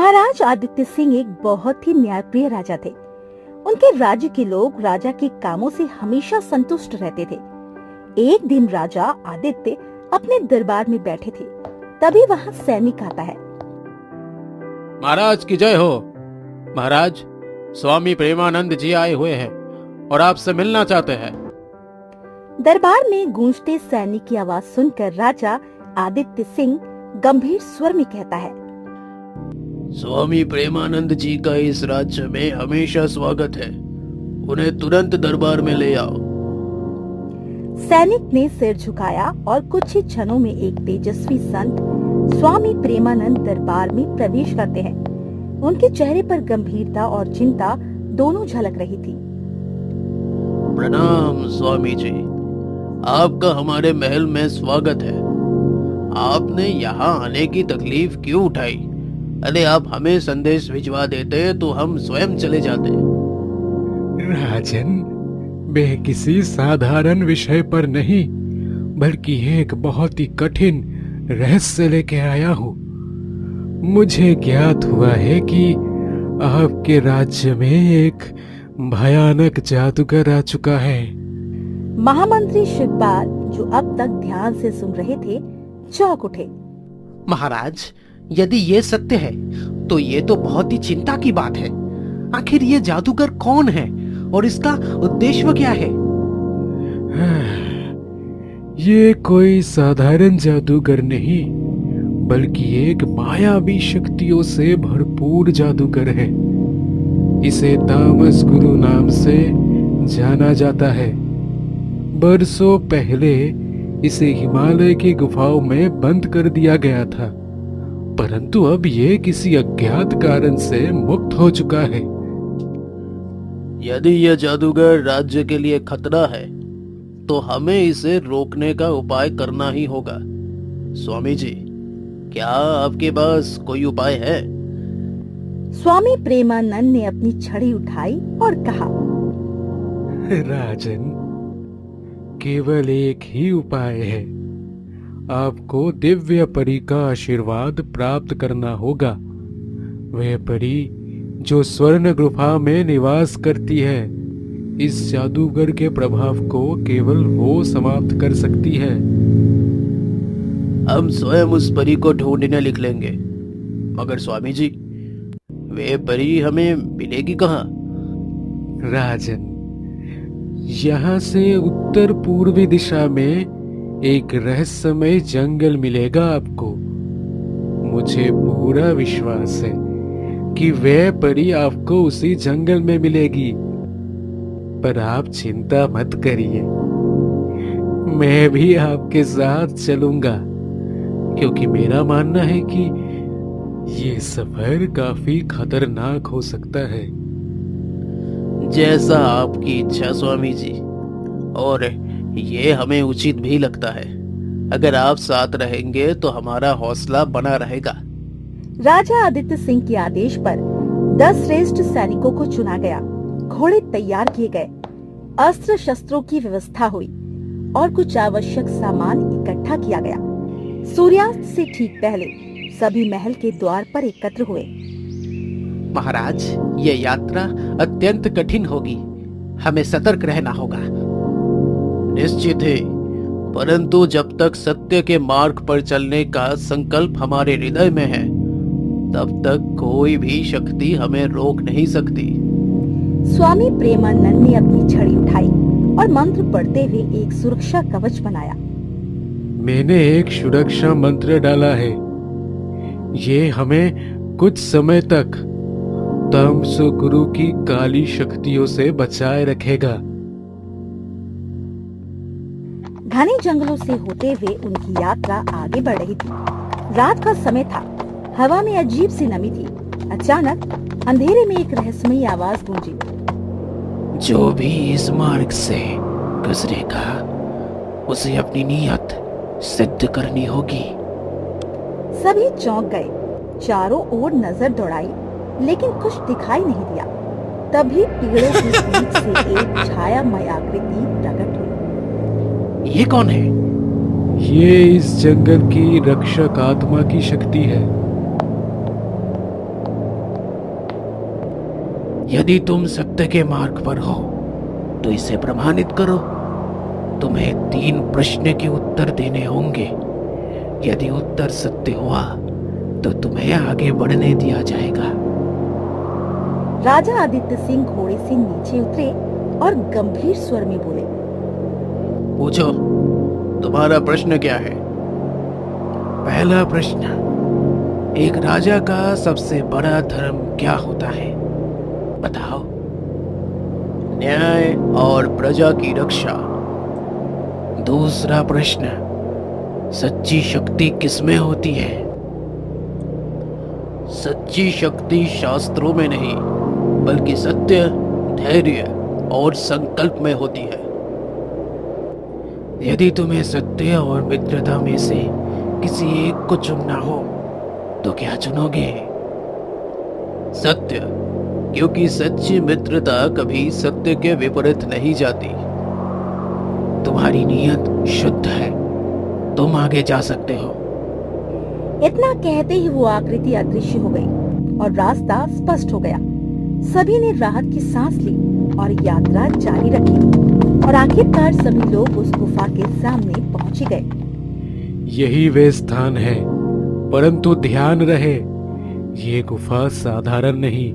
महाराज आदित्य सिंह एक बहुत ही न्यायप्रिय राजा थे। उनके राज्य के लोग राजा के कामों से हमेशा संतुष्ट रहते थे। एक दिन राजा आदित्य अपने दरबार में बैठे थे, तभी वहाँ सैनिक आता है। महाराज की जय हो। महाराज, स्वामी प्रेमानंद जी आए हुए हैं और आपसे मिलना चाहते हैं। दरबार में गूंजते सैनिक की आवाज सुनकर राजा आदित्य सिंह गंभीर स्वर में कहता है, स्वामी प्रेमानंद जी का इस राज्य में हमेशा स्वागत है। उन्हें तुरंत दरबार में ले आओ। सैनिक ने सिर झुकाया और कुछ ही क्षणों में एक तेजस्वी संत स्वामी प्रेमानंद दरबार में प्रवेश करते हैं। उनके चेहरे पर गंभीरता और चिंता दोनों झलक रही थी। प्रणाम स्वामी जी, आपका हमारे महल में स्वागत है। आपने यहाँ आने की तकलीफ क्यों उठाई? अरे आप हमें संदेश भिजवा देते तो हम स्वयं चले जाते। राजन, मैं किसी साधारण विषय पर नहीं बल्कि एक बहुत ही कठिन रहस्य लेके आया हूँ। मुझे ज्ञात हुआ है कि आपके राज्य में एक भयानक जादूगर आ चुका है। महामंत्री शिवपाल, जो अब तक ध्यान से सुन रहे थे, चौंक उठे। महाराज, यदि ये सत्य है तो ये तो बहुत ही चिंता की बात है। आखिर ये जादूगर कौन है और इसका उद्देश्य क्या है? ये कोई साधारण जादूगर नहीं बल्कि एक मायावी शक्तियों से भरपूर जादूगर है। इसे तामस गुरु नाम से जाना जाता है। बरसों पहले इसे हिमालय की गुफाओं में बंद कर दिया गया था, परंतु अब ये किसी अज्ञात कारण से मुक्त हो चुका है। यदि यह जादूगर राज्य के लिए खतरा है तो हमें इसे रोकने का उपाय करना ही होगा। स्वामी जी, क्या आपके पास कोई उपाय है? स्वामी प्रेमानंद ने अपनी छड़ी उठाई और कहा, राजन, केवल एक ही उपाय है। आपको दिव्य परी का आशीर्वाद प्राप्त करना होगा। वह परी जो स्वर्ण गुफा में निवास करती है, इस जादूगर के प्रभाव को केवल वो समाप्त कर सकती है। हम स्वयं उस परी को ढूंढने निकलेंगे, मगर स्वामी जी, वे परी हमें मिलेगी कहाँ? राजन, यहाँ से उत्तर पूर्वी दिशा में एक रहस्यमय जंगल मिलेगा आपको। मुझे पूरा विश्वास है कि वह परी आपको उसी जंगल में मिलेगी। पर आप चिंता मत करिए, मैं भी आपके साथ चलूंगा, क्योंकि मेरा मानना है कि ये सफर काफी खतरनाक हो सकता है। जैसा आपकी इच्छा स्वामी जी, और ये हमें उचित भी लगता है। अगर आप साथ रहेंगे तो हमारा हौसला बना रहेगा। राजा आदित्य सिंह के आदेश पर 10 श्रेष्ठ सैनिकों को चुना गया। घोड़े तैयार किए गए, अस्त्र शस्त्रों की व्यवस्था हुई और कुछ आवश्यक सामान इकट्ठा किया गया। सूर्यास्त से ठीक पहले सभी महल के द्वार पर एकत्र हुए। महाराज, ये यात्रा अत्यंत कठिन होगी। हमें सतर्क रहना होगा। निश्चित है, परंतु जब तक सत्य के मार्ग पर चलने का संकल्प हमारे हृदय में है, तब तक कोई भी शक्ति हमें रोक नहीं सकती। स्वामी प्रेमानंद ने अपनी छड़ी उठाई और मंत्र पढ़ते हुए एक सुरक्षा कवच बनाया। मैंने एक सुरक्षा मंत्र डाला है। ये हमें कुछ समय तक तामस गुरु की काली शक्तियों से बचाए रखेगा। घने जंगलों से होते हुए उनकी यात्रा आगे बढ़ रही थी। रात का समय था, हवा में अजीब सी नमी थी। अचानक अंधेरे में एक रहस्यमयी आवाज गूंजी। जो भी इस मार्ग से गुजरेगा, उसे अपनी नीयत सिद्ध करनी होगी। सभी चौंक गए, चारों ओर नजर दौड़ाई, लेकिन कुछ दिखाई नहीं दिया। तभी पेड़ों के बीच से एक छायामय आकृति प्रकट हुई। ये कौन है? ये इस जंगल की रक्षक आत्मा की शक्ति है। यदि तुम सत्य के मार्ग पर हो तो इसे प्रमाणित करो। तुम्हें 3 प्रश्न के उत्तर देने होंगे। यदि उत्तर सत्य हुआ तो तुम्हें आगे बढ़ने दिया जाएगा। राजा आदित्य सिंह घोड़े से नीचे उतरे और गंभीर स्वर में बोले, पूछो, तुम्हारा प्रश्न क्या है? पहला प्रश्न, एक राजा का सबसे बड़ा धर्म क्या होता है? बताओ। न्याय और प्रजा की रक्षा। दूसरा प्रश्न, सच्ची शक्ति किसमें होती है? सच्ची शक्ति शास्त्रों में नहीं, बल्कि सत्य, धैर्य और संकल्प में होती है। यदि तुम्हें सत्य और मित्रता में से किसी एक को चुनना हो तो क्या चुनोगे? सत्य, क्योंकि सच्ची मित्रता कभी सत्य के विपरीत नहीं जाती। तुम्हारी नीयत शुद्ध है, तुम आगे जा सकते हो। इतना कहते ही वो आकृति अदृश्य हो गई और रास्ता स्पष्ट हो गया। सभी ने राहत की सांस ली और यात्रा जारी रखी और आखिरकार सभी लोग उस गुफा के सामने पहुंच गए। यही वे स्थान है, परंतु ध्यान रहे, ये गुफा साधारण नहीं।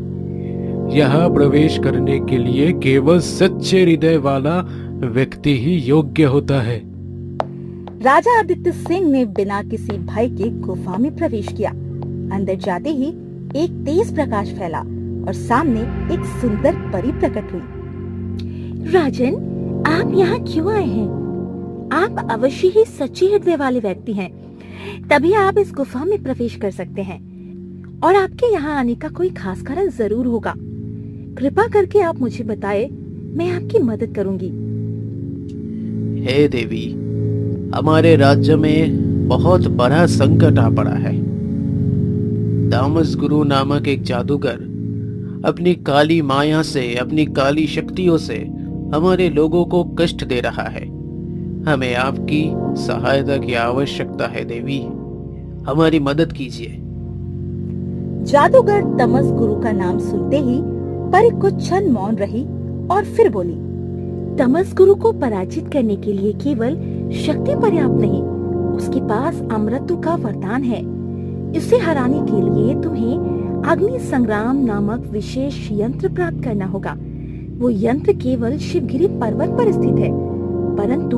यहाँ प्रवेश करने के लिए केवल सच्चे हृदय वाला व्यक्ति ही योग्य होता है। राजा आदित्य सिंह ने बिना किसी भय के गुफा में प्रवेश किया। अंदर जाते ही एक तेज प्रकाश फैला और सामने एक सुंदर परी प्रकट हुई। राजन, आप यहाँ क्यों आए हैं? आप अवश्य ही सच्चे हृदय वाले व्यक्ति हैं, तभी आप इस गुफा में प्रवेश कर सकते हैं और आपके यहाँ आने का कोई खास कारण जरूर होगा। कृपा करके आप मुझे बताएं, मैं आपकी मदद करूंगी। हे देवी, हमारे राज्य में बहुत बड़ा संकट आ पड़ा है। तामस गुरु नामक एक जादूगर अपनी काली माया से, अपनी काली शक्तियों से हमारे लोगों को कष्ट दे रहा है। हमें आपकी सहायता की आवश्यकता है देवी, हमारी मदद कीजिए। जादूगर तमस गुरु का नाम सुनते ही परी कुछ क्षण मौन रही और फिर बोली, तमस गुरु को पराजित करने के लिए केवल शक्ति पर्याप्त नहीं, उसके पास अमृत का वरदान है। इसे हराने के लिए तुम्हें अग्नि संग्राम नामक विशेष यंत्र प्राप्त करना होगा। वो यंत्र केवल शिवगिरी पर्वत पर स्थित है, परंतु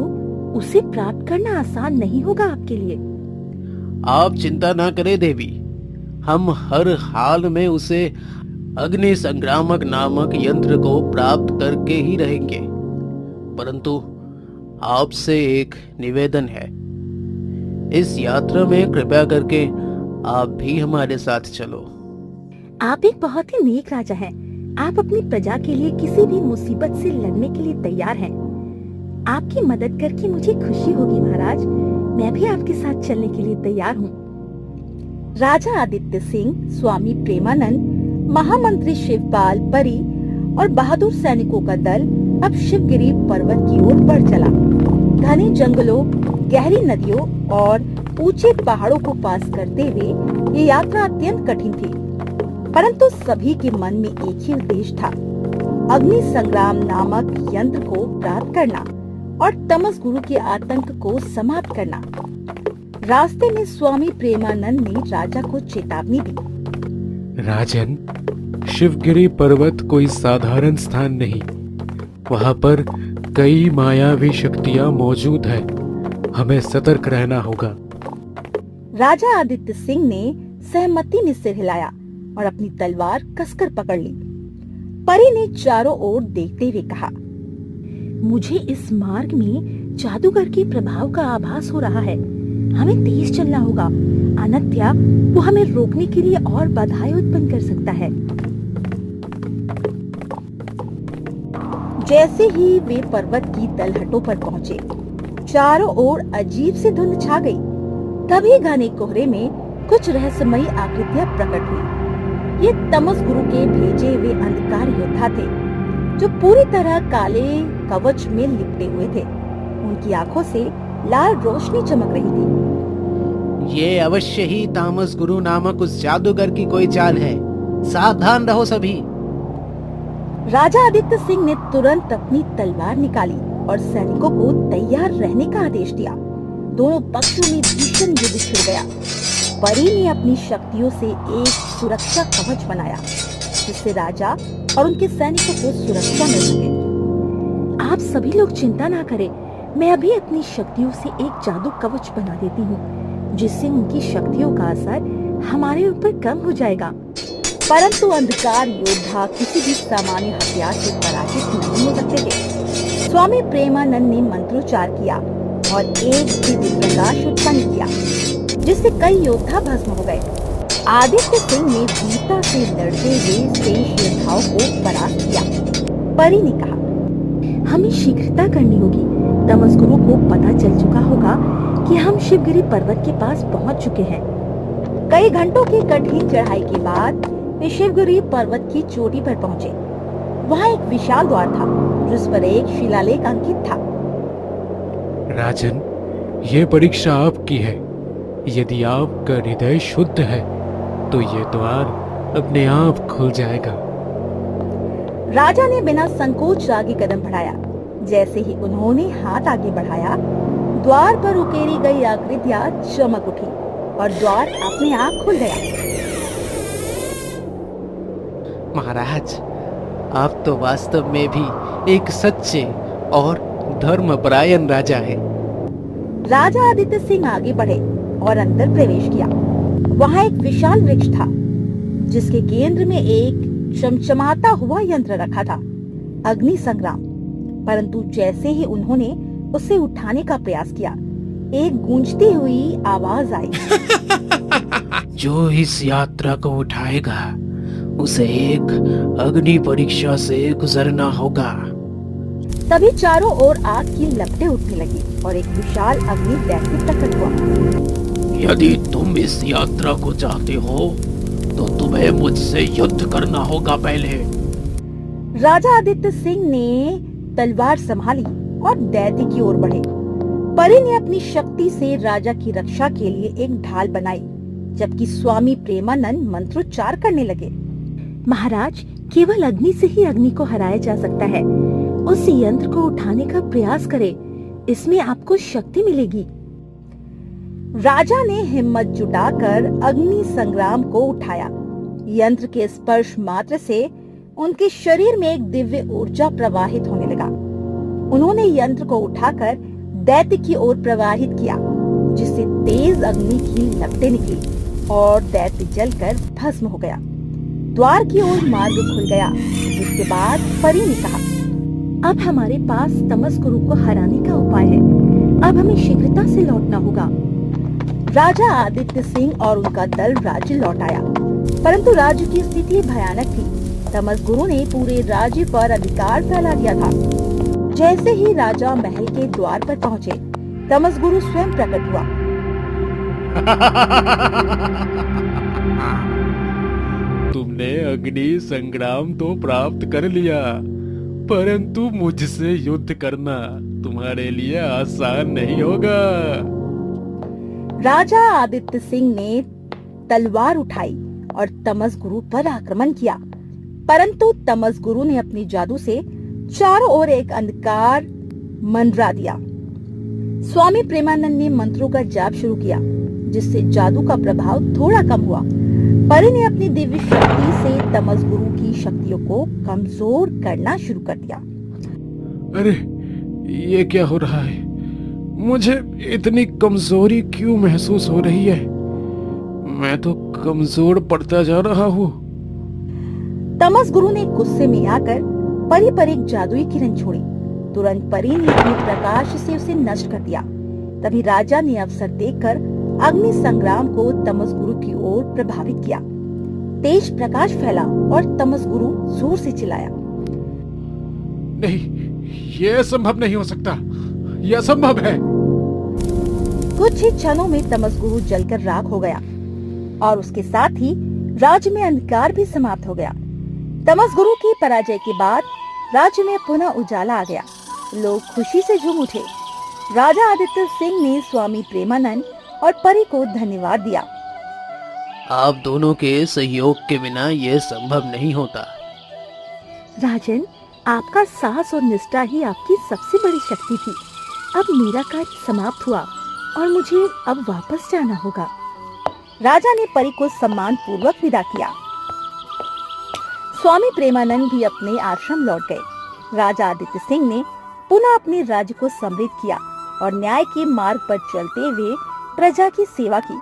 उसे प्राप्त करना आसान नहीं होगा आपके लिए। आप चिंता ना करें देवी, हम हर हाल में उसे अग्नि संग्रामक नामक यंत्र को प्राप्त करके ही रहेंगे। परंतु आपसे एक निवेदन है, इस यात्रा में कृपया करके आप भी हमारे साथ चलो। आप एक बहुत ही नेक राजा हैं। आप अपनी प्रजा के लिए किसी भी मुसीबत से लड़ने के लिए तैयार हैं। आपकी मदद करके मुझे खुशी होगी महाराज। मैं भी आपके साथ चलने के लिए तैयार हूँ। राजा आदित्य सिंह, स्वामी प्रेमानंद, महामंत्री शिवपाल, परी और बहादुर सैनिकों का दल अब शिवगिरी पर्वत की ओर बढ़ चला। घने जंगलों, गहरी नदियों और ऊंचे पहाड़ों को पास करते हुए ये यात्रा अत्यंत कठिन थी, परंतु सभी के मन में एक ही उद्देश्य था, अग्नि संग्राम नामक यंत्र को प्राप्त करना और तमस गुरु के आतंक को समाप्त करना। रास्ते में स्वामी प्रेमानंद ने राजा को चेतावनी दी। राजन, शिवगिरी पर्वत कोई साधारण स्थान नहीं, वहाँ पर कई मायावी शक्तियाँ मौजूद है। हमें सतर्क रहना होगा। राजा आदित्य सिंह ने सहमति में सिर हिलाया और अपनी तलवार कसकर पकड़ ली। परी ने चारों ओर देखते हुए कहा, मुझे इस मार्ग में जादूगर के प्रभाव का आभास हो रहा है। हमें तेज चलना होगा, अन्यथा वो हमें रोकने के लिए और बाधाएं उत्पन्न कर सकता है। जैसे ही वे पर्वत की तलहटों पर पहुंचे, चारों ओर अजीब सी धुंध छा गई। तभी घने कोहरे में कुछ रहस्यमयी आकृतियां प्रकट हुई। ये तमस गुरु के भेजे हुए अंधकार योद्धा थे, जो पूरी तरह काले कवच में लिपटे हुए थे। उनकी आंखों से लाल रोशनी चमक रही थी। ये अवश्य ही तामस गुरु नामक उस जादूगर की कोई चाल है। सावधान रहो सभी। राजा आदित्य सिंह ने तुरंत अपनी तलवार निकाली और सैनिकों को तैयार रहने का आदेश दिया। दोनों पक्षों में भीषण युद्ध छिड़ गया। परी ने अपनी शक्तियों से एक सुरक्षा कवच बनाया जिससे राजा और उनके सैनिकों को सुरक्षा मिल सके। आप सभी लोग चिंता ना करें, मैं अभी अपनी शक्तियों से एक जादू कवच बना देती हूँ जिससे उनकी शक्तियों का असर हमारे ऊपर कम हो जाएगा। परंतु अंधकार योद्धा किसी भी सामान्य हथियार से पराजित नहीं हो सकते थे। स्वामी प्रेमानंद ने मंत्रोच्चार किया और एक दिव्य प्रकाश उत्पन्न किया जिससे कई योद्धा भस्म हो गए। आदित्य सिंह ने वीरता से लड़ते हुए शेष योद्धाओं को परास्त किया। परी ने कहा, हमें शीघ्रता करनी होगी। तमसगुरु को पता चल चुका होगा कि हम शिवगिरी पर्वत के पास पहुंच चुके हैं। कई घंटों की कठिन चढ़ाई के बाद वे शिवगिरी पर्वत की चोटी पर पहुंचे। वहाँ एक विशाल द्वार था जिस पर एक शिलालेख अंकित था। राजन, ये परीक्षा आपकी है। यदि आपका हृदय शुद्ध है तो ये द्वार अपने आप खुल जाएगा। राजा ने बिना संकोच आगे कदम बढ़ाया। जैसे ही उन्होंने हाथ आगे बढ़ाया, द्वार पर उकेरी गई आकृतियां चमक उठी और द्वार अपने आप खुल गया। महाराज, आप तो वास्तव में भी एक सच्चे और धर्मपरायण राजा हैं। राजा आदित्य सिंह आगे बढ़े और अंदर प्रवेश किया। वहाँ एक विशाल वृक्ष था जिसके केंद्र में एक चमचमाता हुआ यंत्र रखा था, अग्नि संग्राम। परंतु जैसे ही उन्होंने उसे उठाने का प्रयास किया, एक गूंजती हुई आवाज आई। जो इस यात्रा को उठाएगा उसे एक अग्नि परीक्षा से गुजरना होगा। तभी चारों ओर आग की लपटें उठने लगी और एक विशाल अग्नि दैत्य प्रकट हुआ। यदि तुम इस यात्रा को चाहते हो तो तुम्हें मुझसे युद्ध करना होगा पहले। राजा आदित्य सिंह ने तलवार संभाली और दैत्य की ओर बढ़े। परी ने अपनी शक्ति से राजा की रक्षा के लिए एक ढाल बनाई, जबकि स्वामी प्रेमानंद मंत्रोच्चार करने लगे। महाराज, केवल अग्नि से ही अग्नि को हराया जा सकता है। उस यंत्र को उठाने का प्रयास करें, इसमें आपको शक्ति मिलेगी। राजा ने हिम्मत जुटाकर अग्नि संग्राम को उठाया। यंत्र के स्पर्श मात्र से उनके शरीर में एक दिव्य ऊर्जा प्रवाहित होने लगा। उन्होंने यंत्र को उठाकर दैत्य की ओर प्रवाहित किया, जिससे तेज अग्नि की लपटें निकली और दैत्य जलकर भस्म हो गया। द्वार की ओर मार्ग खुल गया, जिसके बाद परी ने कहा, अब हमारे पास तमसगुरु को हराने का उपाय है। अब हमें शीघ्रता से लौटना होगा। राजा आदित्य सिंह और उनका दल राज्य लौट आया, परंतु राज्य की स्थिति भयानक थी। तमसगुरु ने पूरे राज्य पर अधिकार फैला दिया था। जैसे ही राजा महल के द्वार पर पहुँचे, तमसगुरु स्वयं प्रकट हुआ। तुमने अग्नि संग्राम तो प्राप्त कर लिया, परंतु मुझसे युद्ध करना तुम्हारे लिए आसान नहीं होगा। राजा आदित्य सिंह ने तलवार उठाई और तमसगुरु पर आक्रमण किया, परंतु तमसगुरु ने अपनी जादू से चारों ओर एक अंधकार मंडरा दिया। स्वामी प्रेमानंद ने मंत्रों का जाप शुरू किया, जिससे जादू का प्रभाव थोड़ा कम हुआ। परी ने अपनी दिव्य शक्ति से तमसगुरु की शक्तियों को कमजोर करना शुरू कर दिया। अरे, ये क्या हो रहा है? मुझे इतनी कमजोरी क्यों महसूस हो रही है? मैं तो कमजोर पड़ता जा रहा हूँ। तमसगुरु ने गुस्से में आकर परी पर एक जादुई किरण छोड़ी। तुरंत परी ने अपने प्रकाश से उसे नष्ट कर दिया। तभी राजा ने अवसर देखकर अग्नि संग्राम को तमसगुरु की ओर प्रभावित किया। तेज प्रकाश फैला और तमसगुरु जोर से चिल्लाया, नहीं, ये संभव नहीं हो सकता, यह असंभव है। कुछ ही क्षणों में तमसगुरु जलकर राख हो गया और उसके साथ ही राज्य में अंधकार भी समाप्त हो गया। तमसगुरु की पराजय के बाद राज्य में पुनः उजाला आ गया। लोग खुशी से झूम उठे। राजा आदित्य सिंह ने स्वामी प्रेमानंद और परी को धन्यवाद दिया। आप दोनों के सहयोग के बिना यह संभव नहीं होता। राजन, आपका साहस और निष्ठा ही आपकी सबसे बड़ी शक्ति थी। अब मेरा कार्य समाप्त हुआ और मुझे अब वापस जाना होगा। राजा ने परी को सम्मान पूर्वक विदा किया। स्वामी प्रेमानंद भी अपने आश्रम लौट गए। राजा आदित्य सिंह ने पुनः अपने राज्य को समृद्ध किया और न्याय के मार्ग पर चलते हुए प्रजा की सेवा की।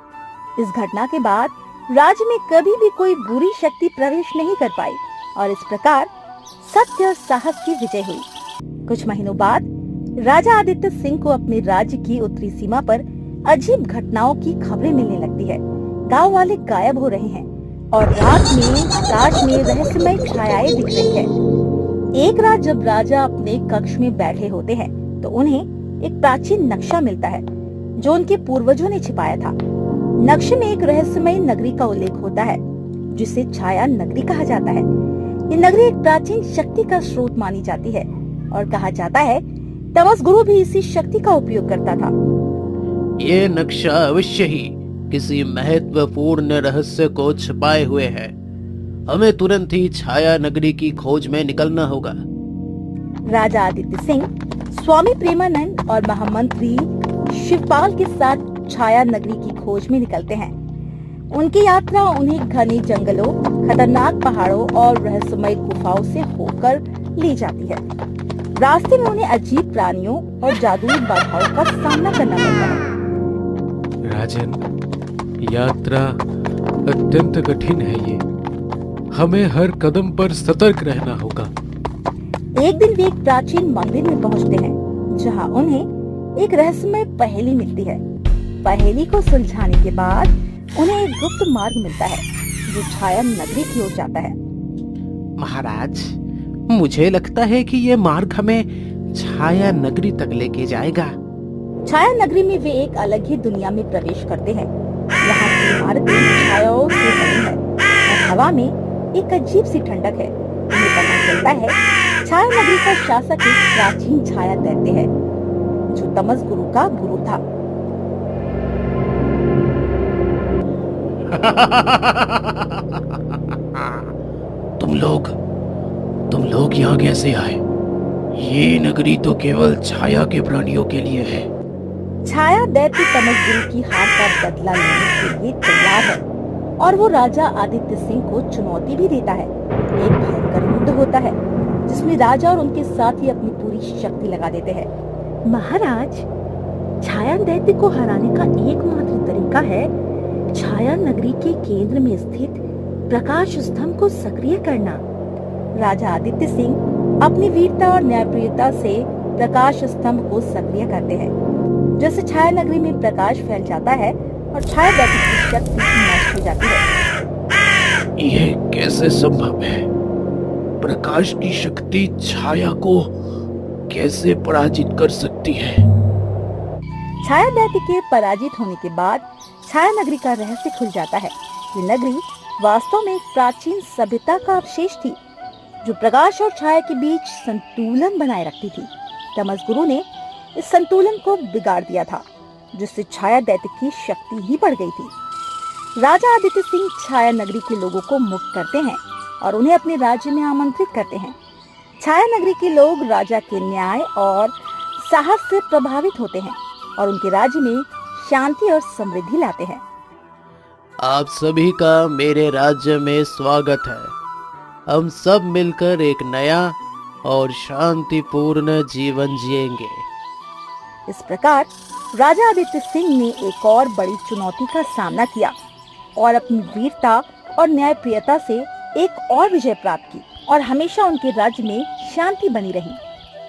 इस घटना के बाद राज्य में कभी भी कोई बुरी शक्ति प्रवेश नहीं कर पाई और इस प्रकार सत्य और साहस की विजय हुई। कुछ महीनों बाद राजा आदित्य सिंह को अपने राज्य की उत्तरी सीमा पर अजीब घटनाओं की खबरें मिलने लगती है। गांव वाले गायब हो रहे हैं और रात में आकाश में रहस्यमय छायाएं दिख रही है। एक रात जब राजा अपने कक्ष में बैठे होते हैं तो उन्हें एक प्राचीन नक्शा मिलता है जो उनके पूर्वजों ने छिपाया था। नक्शे में एक रहस्यमय नगरी का उल्लेख होता है जिसे छाया नगरी कहा जाता है। ये नगरी एक प्राचीन शक्ति का स्रोत मानी जाती है और कहा जाता है तमस गुरु भी इसी शक्ति का उपयोग करता था। ये नक्शा अवश्य ही किसी महत्वपूर्ण रहस्य को छिपाए हुए है। हमें तुरंत ही छाया नगरी की खोज में निकलना होगा। राजा आदित्य सिंह स्वामी प्रेमानंद और महामंत्री शिवपाल के साथ छाया नगरी की खोज में निकलते हैं। उनकी यात्रा उन्हें घने जंगलों, खतरनाक पहाड़ों और रहस्यमय गुफाओं से होकर ली जाती है। रास्ते में उन्हें अजीब प्राणियों और जादुई बाधाओं का सामना करना पड़ता है। राजन, यात्रा अत्यंत कठिन है ये। हमें हर कदम पर सतर्क रहना होगा। एक दिन वे एक प्राचीन मंदिर में पहुंचते हैं जहां उन्हें एक रहस्यमय पहेली मिलती है। पहेली को सुलझाने के बाद उन्हें एक गुप्त मार्ग मिलता है जो छाया नगरी की ओर जाता है। महाराज, मुझे लगता है कि ये मार्ग हमें छाया नगरी तक लेके जाएगा। छाया नगरी में वे एक अलग ही दुनिया में प्रवेश करते हैं। यहाँ की इमारतें छायाओं से बनी है और हवा में एक अजीब सी ठंडक है। उन्हें पता चलता है छाया नगरी का शासक एक प्राचीन छाया दैत्य है जो तमस गुरु का गुरु था। तुम लोग यहाँ कैसे आए? ये नगरी तो केवल छाया के प्राणियों के लिए है। छाया दैत्य तमस गुरु की हार का बदला लेने के लिए तैयार है और वो राजा आदित्य सिंह को चुनौती भी देता है। एक भयंकर युद्ध होता है जिसमें राजा और उनके साथी अपनी पूरी शक्ति लगा देते हैं। महाराज, छाया दैत्य को हराने का एकमात्र तरीका है छाया नगरी के केंद्र में स्थित प्रकाश स्तंभ को सक्रिय करना। राजा आदित्य सिंह अपनी वीरता और न्यायप्रियता से प्रकाश स्तंभ को सक्रिय करते हैं। जैसे छाया नगरी में प्रकाश फैल जाता है और छाया दैत्य की शक्ति नष्ट हो जाती है। यह कैसे संभव है? प्रकाश की शक्ति छाया को कैसे पराजित कर सकती है? छाया दैत्य के पराजित होने के बाद छाया नगरी का रहस्य खुल जाता है। ये नगरी वास्तव में एक प्राचीन सभ्यता का अवशेष थी जो प्रकाश और छाया के बीच संतुलन बनाए रखती थी। तमस गुरु ने इस संतुलन को बिगाड़ दिया था जिससे छाया दैत्य की शक्ति ही बढ़ गई थी। राजा आदित्य सिंह छाया नगरी के लोगों को मुक्त करते हैं और उन्हें अपने राज्य में आमंत्रित करते हैं। छाया नगरी के लोग राजा के न्याय और साहस से प्रभावित होते हैं और उनके राज्य में शांति और समृद्धि लाते हैं। आप सभी का मेरे राज्य में स्वागत है। हम सब मिलकर एक नया और शांतिपूर्ण जीवन जिएंगे। इस प्रकार राजा आदित्य सिंह ने एक और बड़ी चुनौती का सामना किया और अपनी वीरता और न्यायप्रियता से एक और विजय प्राप्त की और हमेशा उनके राज्य में शांति बनी रही।